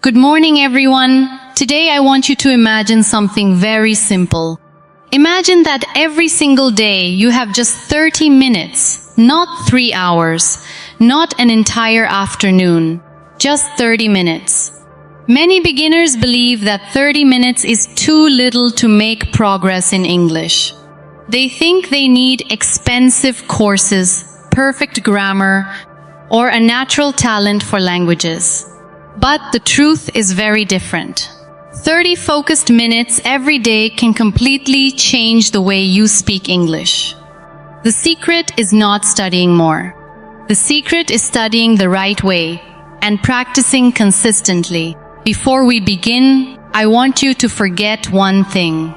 Good morning, everyone. Today I want you to imagine something very simple. Imagine that every single day you have just 30 minutes, not 3 hours, not an entire afternoon, just 30 minutes. Many beginners believe that 30 minutes is too little to make progress in English. They think they need expensive courses, perfect grammar, or a natural talent for languages. But the truth is very different. 30 focused minutes every day can completely change the way you speak English. The secret is not studying more. The secret is studying the right way and practicing consistently. Before we begin, I want you to forget one thing.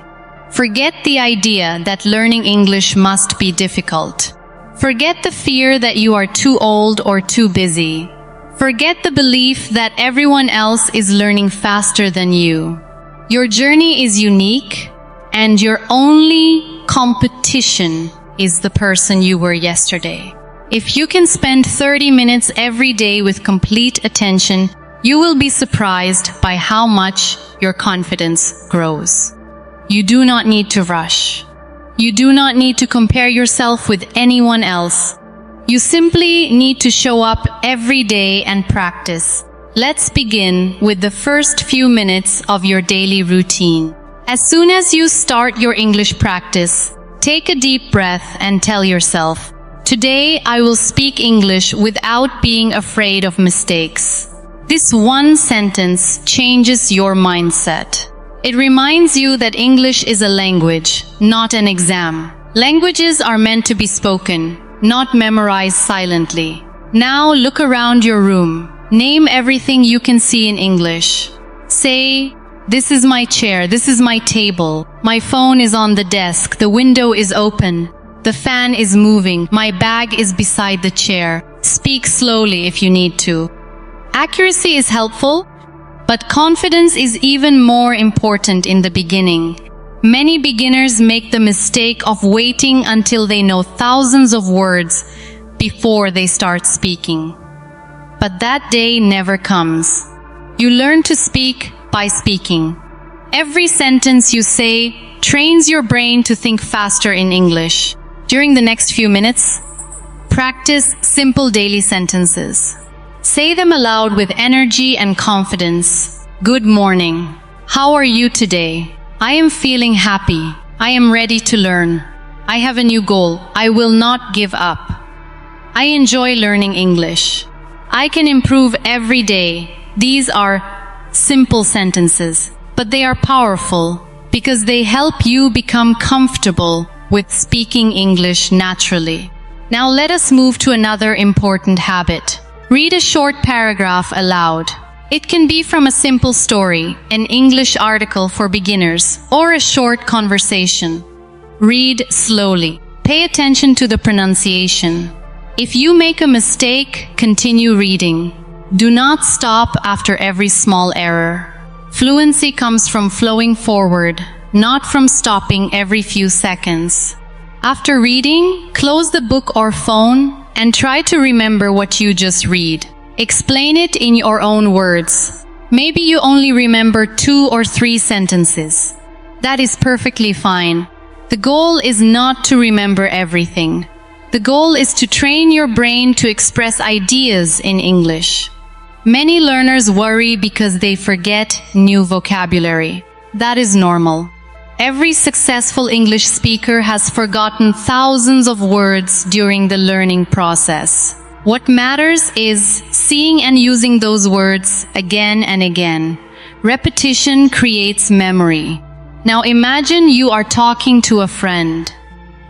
Forget the idea that learning English must be difficult. Forget the fear that you are too old or too busy. Forget the belief that everyone else is learning faster than you. Your journey is unique, and your only competition is the person you were yesterday. If you can spend 30 minutes every day with complete attention, you will be surprised by how much your confidence grows. You do not need to rush. You do not need to compare yourself with anyone else. You simply need to show up every day and practice. Let's begin with the first few minutes of your daily routine. As soon as you start your English practice, take a deep breath and tell yourself, "Today I will speak English without being afraid of mistakes." This one sentence changes your mindset. It reminds you that English is a language, not an exam. Languages are meant to be spoken, not memorized silently. Now look around your room. Name everything you can see in English. Say, "This is my chair, this is my table, my phone is on the desk, the window is open, the fan is moving, my bag is beside the chair." Speak slowly if you need to. Accuracy is helpful, but confidence is even more important in the beginning. Many beginners make the mistake of waiting until they know thousands of words before they start speaking. But that day never comes. You learn to speak by speaking. Every sentence you say trains your brain to think faster in English. During the next few minutes, practice simple daily sentences. Say them aloud with energy and confidence. Good morning. How are you today? I am feeling happy. I am ready to learn. I have a new goal. I will not give up. I enjoy learning English. I can improve every day. These are simple sentences, but they are powerful because they help you become comfortable with speaking English naturally. Now let us move to another important habit. Read a short paragraph aloud. It can be from a simple story, an English article for beginners, or a short conversation. Read slowly. Pay attention to the pronunciation. If you make a mistake, continue reading. Do not stop after every small error. Fluency comes from flowing forward, not from stopping every few seconds. After reading, close the book or phone and try to remember what you just read. Explain it in your own words. Maybe you only remember 2 or 3 sentences. That is perfectly fine. The goal is not to remember everything. The goal is to train your brain to express ideas in English. Many learners worry because they forget new vocabulary. That is normal. Every successful English speaker has forgotten thousands of words during the learning process. What matters is seeing and using those words again and again. Repetition creates memory. Now imagine you are talking to a friend.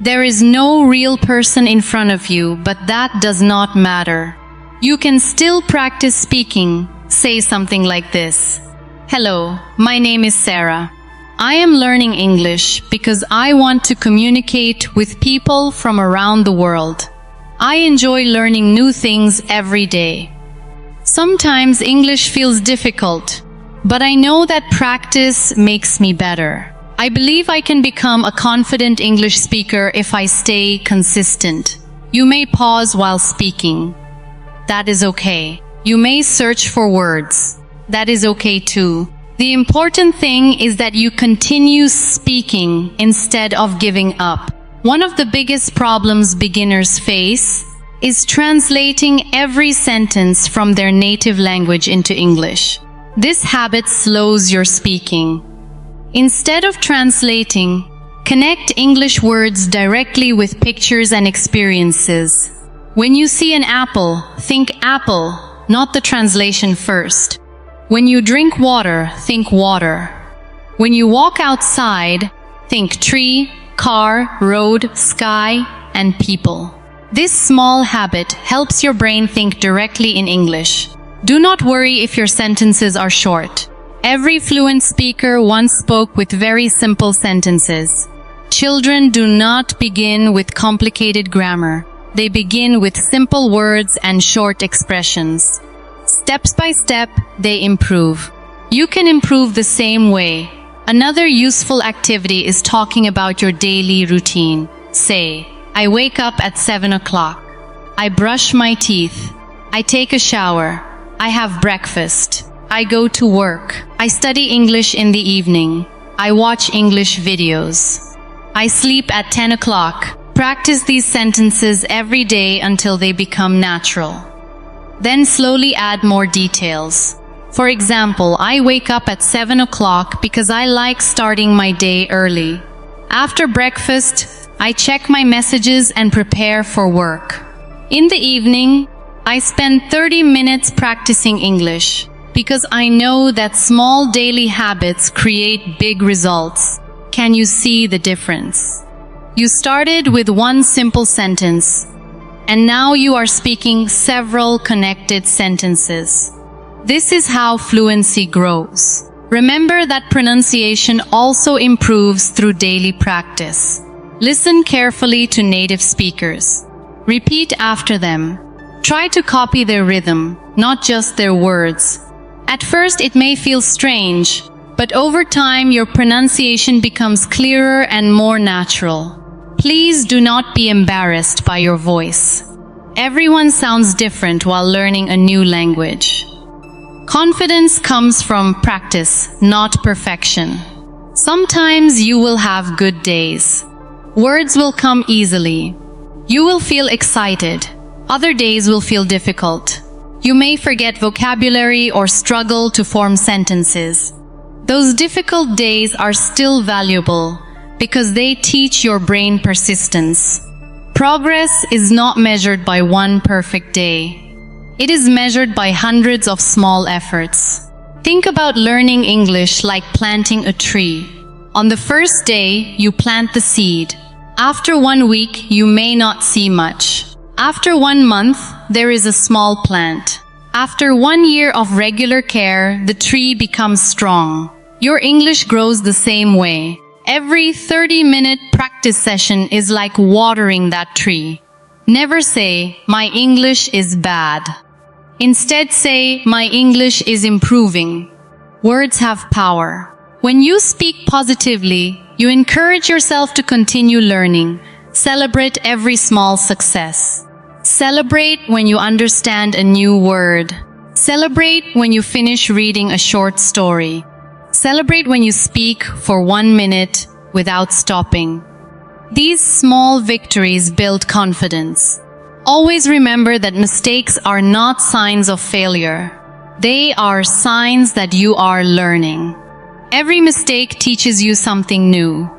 There is no real person in front of you, but that does not matter. You can still practice speaking. Say something like this. "Hello, my name is Sarah. I am learning English because I want to communicate with people from around the world. I enjoy learning new things every day. Sometimes English feels difficult, but I know that practice makes me better. I believe I can become a confident English speaker if I stay consistent." You may pause while speaking. That is okay. You may search for words. that is okay too. The important thing is that you continue speaking instead of giving up. One of the biggest problems beginners face is translating every sentence from their native language into English. This habit slows your speaking. Instead of translating, connect English words directly with pictures and experiences. When you see an apple, think apple, not the translation first. When you drink water, think water. When you walk outside, think tree, car, road, sky, and people. This small habit helps your brain think directly in English. Do not worry if your sentences are short. Every fluent speaker once spoke with very simple sentences. Children do not begin with complicated grammar. They begin with simple words and short expressions. Step by step, they improve. You can improve the same way. Another useful activity is talking about your daily routine. Say, I wake up at 7 o'clock. I brush my teeth. I take a shower. I have breakfast. I go to work. I study English in the evening. I watch English videos. I sleep at 10 o'clock. Practice these sentences every day until they become natural. Then slowly add more details. For example, I wake up at 7 o'clock because I like starting my day early. After breakfast, I check my messages and prepare for work. In the evening, I spend 30 minutes practicing English because I know that small daily habits create big results. Can you see the difference? You started with one simple sentence, and now you are speaking several connected sentences. This is how fluency grows. Remember that pronunciation also improves through daily practice. Listen carefully to native speakers. Repeat after them. Try to copy their rhythm, not just their words. At first it may feel strange, but over time your pronunciation becomes clearer and more natural. Please do not be embarrassed by your voice. Everyone sounds different while learning a new language. Confidence comes from practice, not perfection. Sometimes you will have good days. Words will come easily. You will feel excited. Other days will feel difficult. You may forget vocabulary or struggle to form sentences. Those difficult days are still valuable because they teach your brain persistence. Progress is not measured by one perfect day. It is measured by hundreds of small efforts. Think about learning English like planting a tree. On the first day, you plant the seed. After 1 week, you may not see much. After 1 month, there is a small plant. After 1 year of regular care, the tree becomes strong. Your English grows the same way. Every 30-minute practice session is like watering that tree. Never say, my English is bad. Instead say, my English is improving. Words have power. When you speak positively, you encourage yourself to continue learning. Celebrate every small success. Celebrate when you understand a new word. Celebrate when you finish reading a short story. Celebrate when you speak for 1 minute without stopping. These small victories build confidence. Always remember that mistakes are not signs of failure. They are signs that you are learning. Every mistake teaches you something new.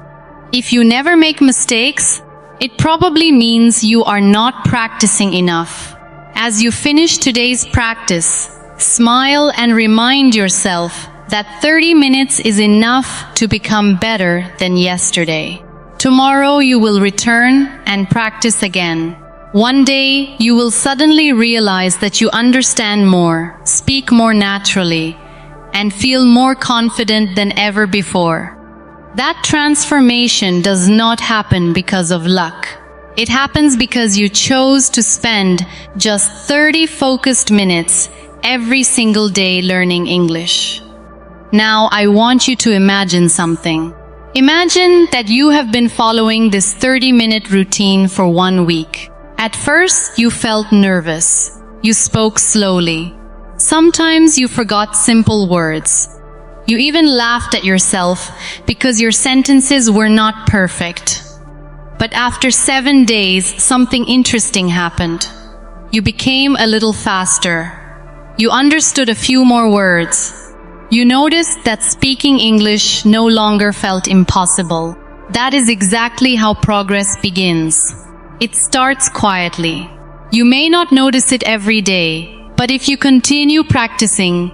If you never make mistakes, it probably means you are not practicing enough. As you finish today's practice, smile and remind yourself that 30 minutes is enough to become better than yesterday. Tomorrow you will return and practice again. One day you will suddenly realize that you understand more, speak more naturally, and feel more confident than ever before. That transformation does not happen because of luck. It happens because you chose to spend just 30 focused minutes every single day learning English. Now I want you to imagine something. Imagine that you have been following this 30-minute routine for 1 week. At first, you felt nervous. You spoke slowly. Sometimes you forgot simple words. You even laughed at yourself because your sentences were not perfect. But after 7 days, something interesting happened. You became a little faster. You understood a few more words. You noticed that speaking English no longer felt impossible. That is exactly how progress begins. It starts quietly. You may not notice it every day, but if you continue practicing,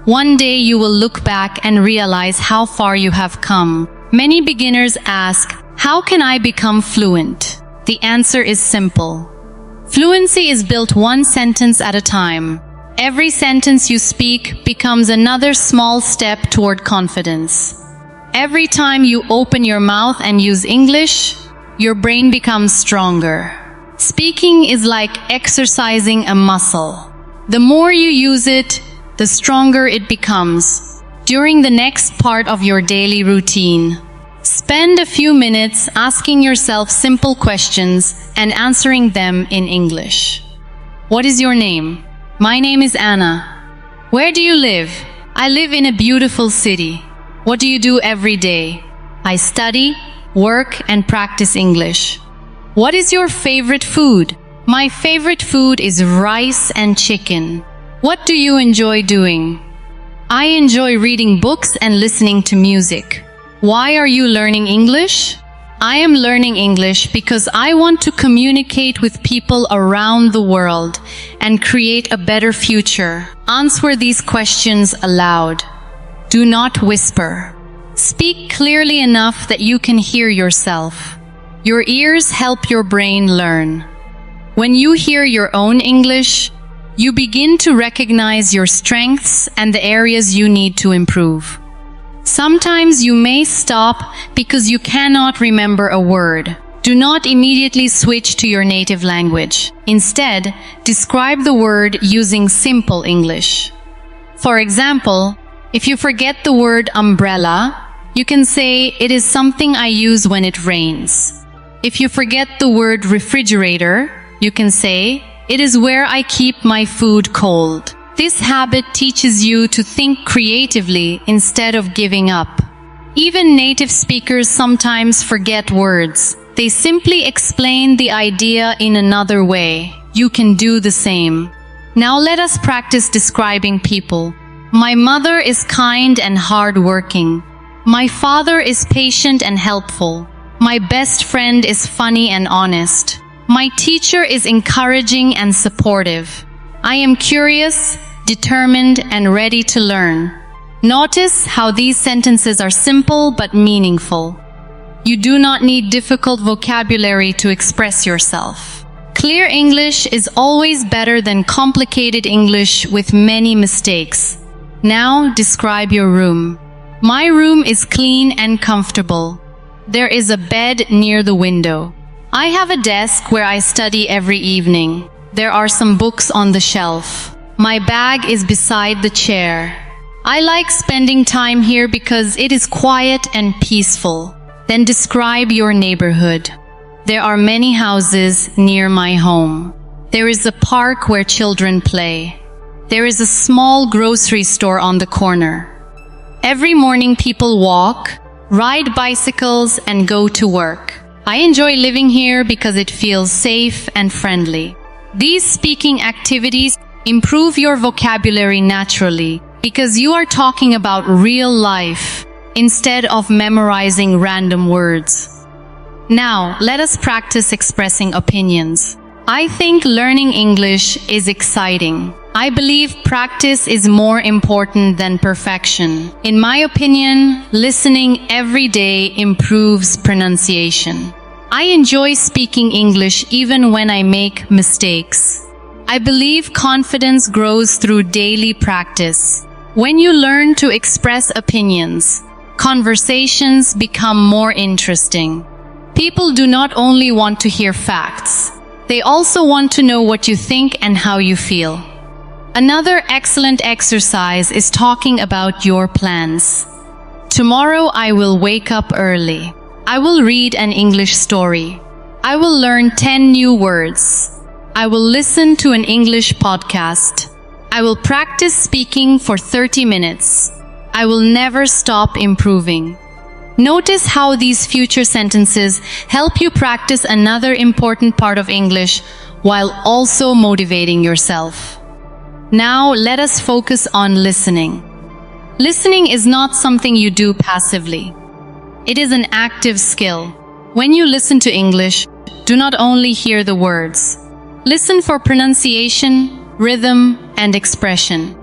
one day you will look back and realize how far you have come. Many beginners ask, how can I become fluent? The answer is simple. Fluency is built one sentence at a time. Every sentence you speak becomes another small step toward confidence. Every time you open your mouth and use English, your brain becomes stronger. Speaking is like exercising a muscle. The more you use it, the stronger it becomes. During the next part of your daily routine, spend a few minutes asking yourself simple questions and answering them in English. What is your name? My name is Anna. Where do you live? I live in a beautiful city. What do you do every day? I study, work, and practice English. What is your favorite food? My favorite food is rice and chicken. What do you enjoy doing? I enjoy reading books and listening to music. Why are you learning English? I am learning English because I want to communicate with people around the world and create a better future. Answer these questions aloud. Do not whisper. Speak clearly enough that you can hear yourself. Your ears help your brain learn. When you hear your own English, you begin to recognize your strengths and the areas you need to improve. Sometimes you may stop because you cannot remember a word. Do not immediately switch to your native language. Instead, describe the word using simple English. For example, if you forget the word umbrella, you can say, it is something I use when it rains. If you forget the word refrigerator, you can say, it is where I keep my food cold. This habit teaches you to think creatively instead of giving up. Even native speakers sometimes forget words. They simply explain the idea in another way. You can do the same. Now let us practice describing people. My mother is kind and hardworking. My father is patient and helpful. My best friend is funny and honest. My teacher is encouraging and supportive. I am curious, determined, and ready to learn. Notice how these sentences are simple but meaningful. You do not need difficult vocabulary to express yourself. Clear English is always better than complicated English with many mistakes. Now describe your room. My room is clean and comfortable. There is a bed near the window. I have a desk where I study every evening. There are some books on the shelf. My bag is beside the chair. I like spending time here because it is quiet and peaceful. Then describe your neighborhood. There are many houses near my home. There is a park where children play. There is a small grocery store on the corner. Every morning people walk, ride bicycles, and go to work. I enjoy living here because it feels safe and friendly. These speaking activities improve your vocabulary naturally because you are talking about real life instead of memorizing random words. Now, let us practice expressing opinions. I think learning English is exciting. I believe practice is more important than perfection. In my opinion, listening every day improves pronunciation. I enjoy speaking English even when I make mistakes. I believe confidence grows through daily practice. When you learn to express opinions, conversations become more interesting. People do not only want to hear facts, they also want to know what you think and how you feel. Another excellent exercise is talking about your plans. Tomorrow I will wake up early. I will read an English story. I will learn 10 new words. I will listen to an English podcast. I will practice speaking for 30 minutes. I will never stop improving. Notice how these future sentences help you practice another important part of English while also motivating yourself. Now let us focus on listening. Listening is not something you do passively. It is an active skill. When you listen to English, do not only hear the words. Listen for pronunciation, rhythm, and expression.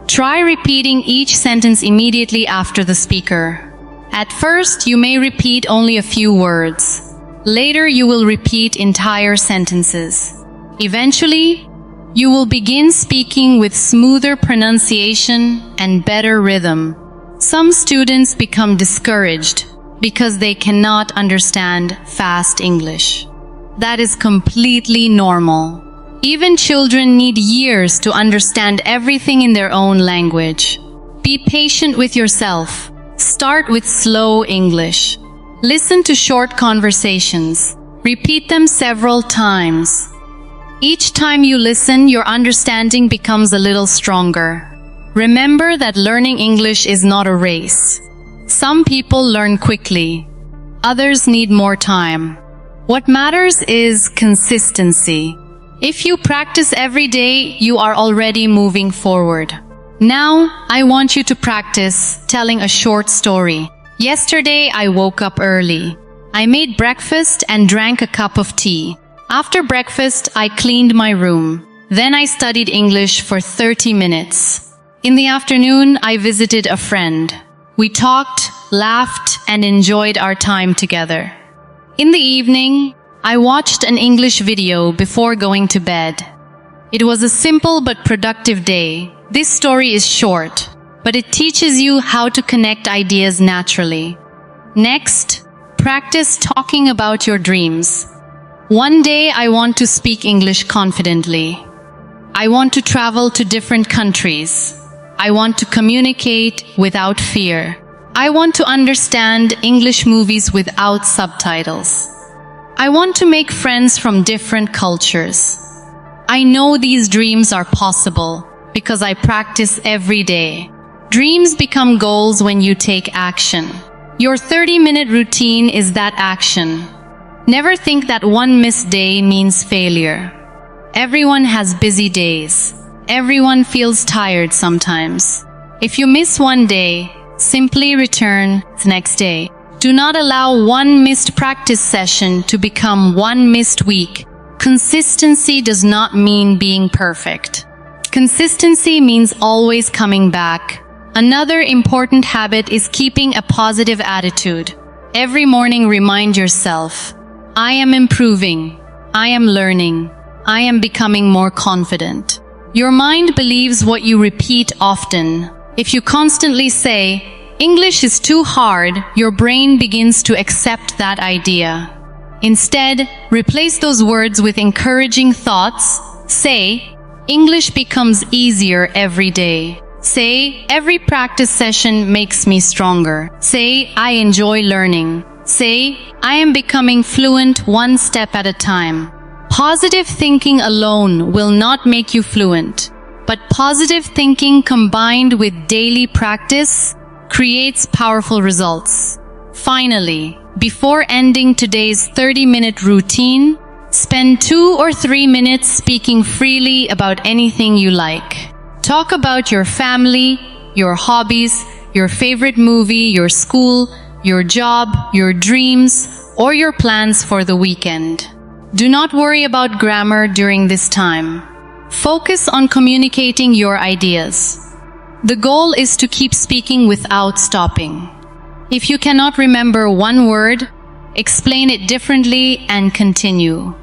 Try repeating each sentence immediately after the speaker. At first, you may repeat only a few words. Later, you will repeat entire sentences. Eventually, you will begin speaking with smoother pronunciation and better rhythm. Some students become discouraged because they cannot understand fast English. That is completely normal. Even children need years to understand everything in their own language. Be patient with yourself. Start with slow English. Listen to short conversations. Repeat them several times. Each time you listen, your understanding becomes a little stronger. Remember that learning English is not a race. Some people learn quickly. Others need more time. What matters is consistency. If you practice every day, you are already moving forward. Now, I want you to practice telling a short story. Yesterday, I woke up early. I made breakfast and drank a cup of tea. After breakfast, I cleaned my room. Then I studied English for 30 minutes. In the afternoon, I visited a friend. We talked, laughed, and enjoyed our time together. In the evening, I watched an English video before going to bed. It was a simple but productive day. This story is short, but it teaches you how to connect ideas naturally. Next, practice talking about your dreams. One day I want to speak English confidently. I want to travel to different countries. I want to communicate without fear. I want to understand English movies without subtitles. I want to make friends from different cultures. I know these dreams are possible because I practice every day. Dreams become goals when you take action. Your 30-minute routine is that action. Never think that one missed day means failure. Everyone has busy days. Everyone feels tired sometimes. If you miss one day, simply return the next day. Do not allow one missed practice session to become one missed week. Consistency does not mean being perfect. Consistency means always coming back. Another important habit is keeping a positive attitude. Every morning remind yourself, I am improving. I am learning. I am becoming more confident. Your mind believes what you repeat often. If you constantly say, English is too hard, your brain begins to accept that idea. Instead, replace those words with encouraging thoughts. Say, English becomes easier every day. Say, every practice session makes me stronger. Say, I enjoy learning. Say, I am becoming fluent one step at a time. Positive thinking alone will not make you fluent, but positive thinking combined with daily practice creates powerful results. Finally, before ending today's 30-minute routine, spend 2 or 3 minutes speaking freely about anything you like. Talk about your family, your hobbies, your favorite movie, your school, your job, your dreams, or your plans for the weekend. Do not worry about grammar during this time. Focus on communicating your ideas. The goal is to keep speaking without stopping. If you cannot remember one word, explain it differently and continue.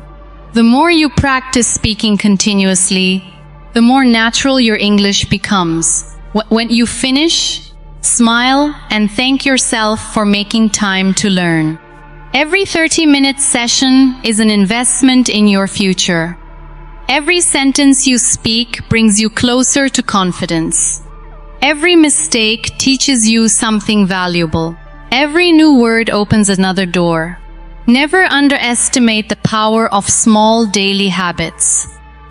The more you practice speaking continuously, the more natural your English becomes. When you finish, smile and thank yourself for making time to learn. Every 30-minute session is an investment in your future. Every sentence you speak brings you closer to confidence. Every mistake teaches you something valuable. Every new word opens another door. Never underestimate the power of small daily habits.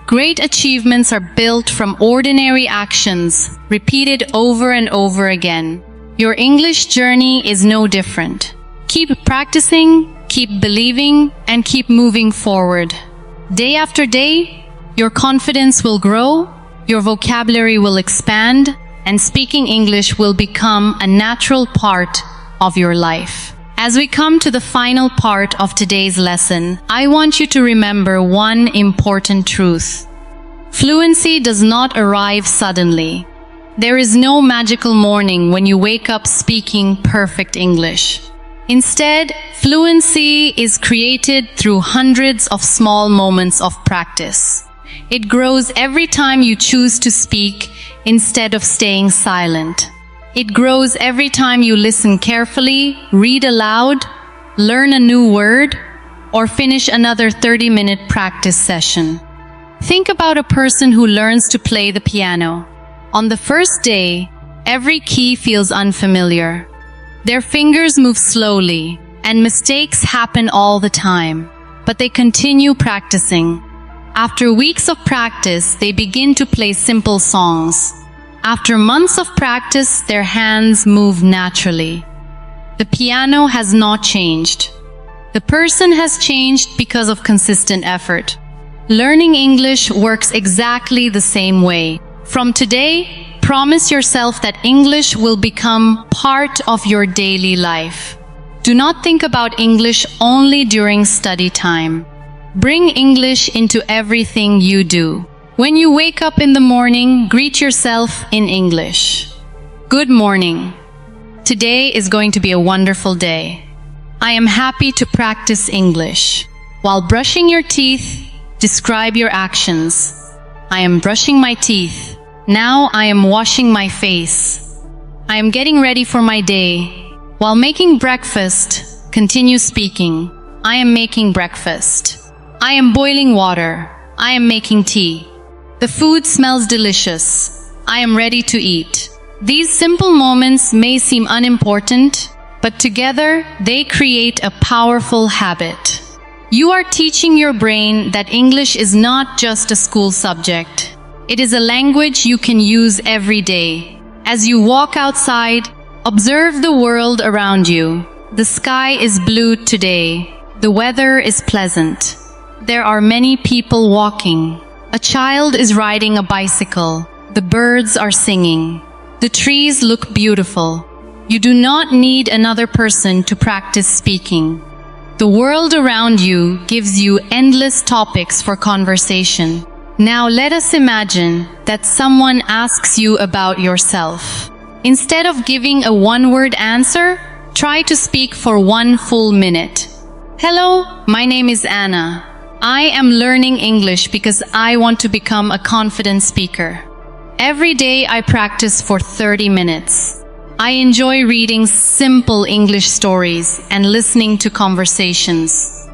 Great achievements are built from ordinary actions, repeated over and over again. Your English journey is no different. Keep practicing, keep believing, and keep moving forward. Day after day, your confidence will grow, your vocabulary will expand, and speaking English will become a natural part of your life. As we come to the final part of today's lesson, I want you to remember one important truth. Fluency does not arrive suddenly. There is no magical morning when you wake up speaking perfect English. Instead, fluency is created through hundreds of small moments of practice. It grows every time you choose to speak instead of staying silent. It grows every time you listen carefully, read aloud, learn a new word, or finish another 30-minute practice session. Think about a person who learns to play the piano. On the first day, every key feels unfamiliar. Their fingers move slowly, and mistakes happen all the time, but they continue practicing. After weeks of practice, they begin to play simple songs. After months of practice, their hands move naturally. The piano has not changed. The person has changed because of consistent effort. Learning English works exactly the same way. From today, promise yourself that English will become part of your daily life. Do not think about English only during study time. Bring English into everything you do. When you wake up in the morning, greet yourself in English. Good morning. Today is going to be a wonderful day. I am happy to practice English. While brushing your teeth, describe your actions. I am brushing my teeth. Now I am washing my face. I am getting ready for my day. While making breakfast, continue speaking. I am making breakfast. I am boiling water. I am making tea. The food smells delicious. I am ready to eat. These simple moments may seem unimportant, but together they create a powerful habit. You are teaching your brain that English is not just a school subject. It is a language you can use every day. As you walk outside, observe the world around you. The sky is blue today. The weather is pleasant. There are many people walking. A child is riding a bicycle. The birds are singing. The trees look beautiful. You do not need another person to practice speaking. The world around you gives you endless topics for conversation. Now let us imagine that someone asks you about yourself. Instead of giving a one-word answer, try to speak for 1 full minute. Hello, my name is Anna. I am learning English because I want to become a confident speaker. Every day I practice for 30 minutes. I enjoy reading simple English stories and listening to conversations.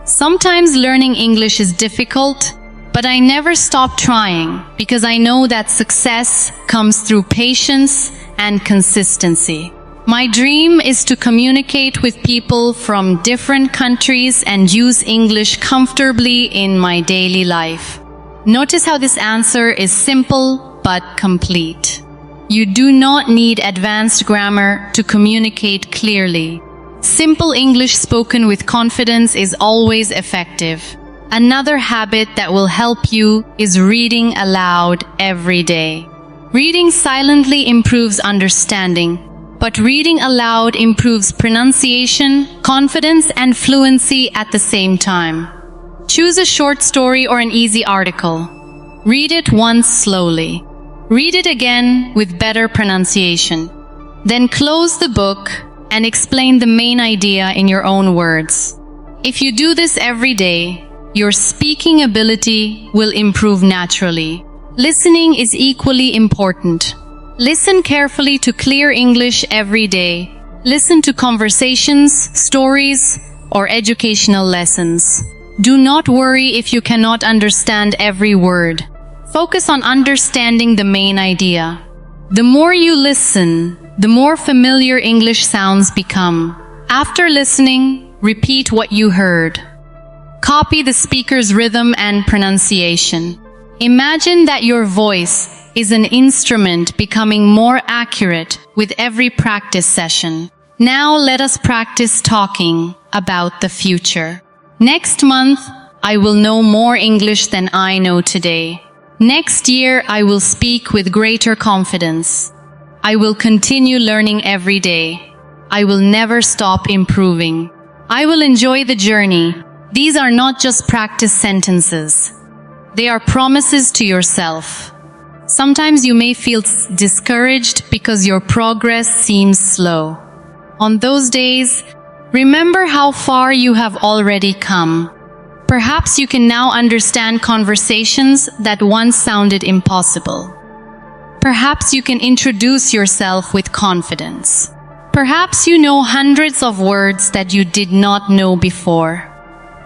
Sometimes learning English is difficult, but I never stop trying because I know that success comes through patience and consistency. My dream is to communicate with people from different countries and use English comfortably in my daily life. Notice how this answer is simple but complete. You do not need advanced grammar to communicate clearly. Simple English spoken with confidence is always effective. Another habit that will help you is reading aloud every day. Reading silently improves understanding, but reading aloud improves pronunciation, confidence, and fluency at the same time. Choose a short story or an easy article. Read it once slowly. Read it again with better pronunciation. Then close the book and explain the main idea in your own words. If you do this every day, your speaking ability will improve naturally. Listening is equally important. Listen carefully to clear English every day. Listen to conversations, stories, or educational lessons. Do not worry if you cannot understand every word. Focus on understanding the main idea. The more you listen, the more familiar English sounds become. After listening, repeat what you heard. Copy the speaker's rhythm and pronunciation. Imagine that your voice is an instrument becoming more accurate with every practice session. Now let us practice talking about the future. Next month, I will know more English than I know today. Next year, I will speak with greater confidence. I will continue learning every day. I will never stop improving. I will enjoy the journey. These are not just practice sentences. They are promises to yourself. Sometimes you may feel discouraged because your progress seems slow. On those days, remember how far you have already come. Perhaps you can now understand conversations that once sounded impossible. Perhaps you can introduce yourself with confidence. Perhaps you know hundreds of words that you did not know before.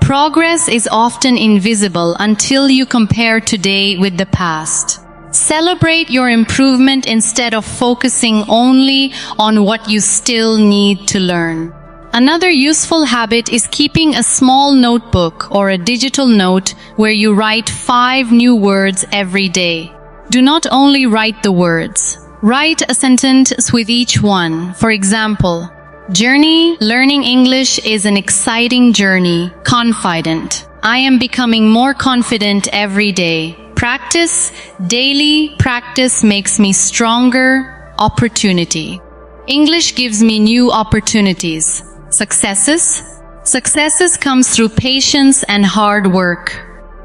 Progress is often invisible until you compare today with the past. Celebrate your improvement instead of focusing only on what you still need to learn. Another useful habit is keeping a small notebook or a digital note where you write 5 new words every day. Do not only write the words. Write a sentence with each one. For example, journey, learning English is an exciting journey. Confident. I am becoming more confident every day. Practice, daily practice makes me stronger. Opportunity. English gives me new opportunities. Successes? Successes comes through patience and hard work.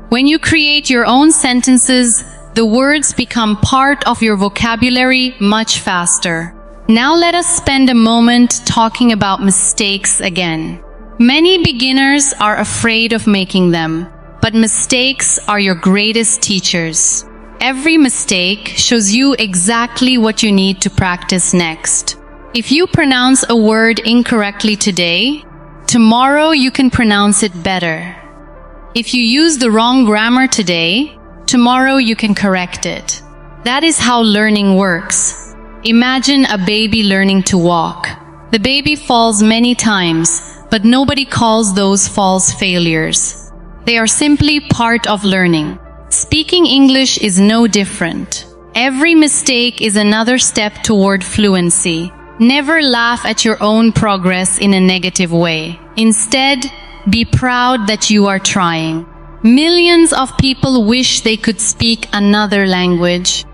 When you create your own sentences, the words become part of your vocabulary much faster. Now let us spend a moment talking about mistakes again. Many beginners are afraid of making them, but mistakes are your greatest teachers. Every mistake shows you exactly what you need to practice next. If you pronounce a word incorrectly today, tomorrow you can pronounce it better. If you use the wrong grammar today, tomorrow you can correct it. That is how learning works. Imagine a baby learning to walk. The baby falls many times, but nobody calls those falls failures. They are simply part of learning. Speaking English is no different. Every mistake is another step toward fluency. Never laugh at your own progress in a negative way. Instead, be proud that you are trying. Millions of people wish they could speak another language.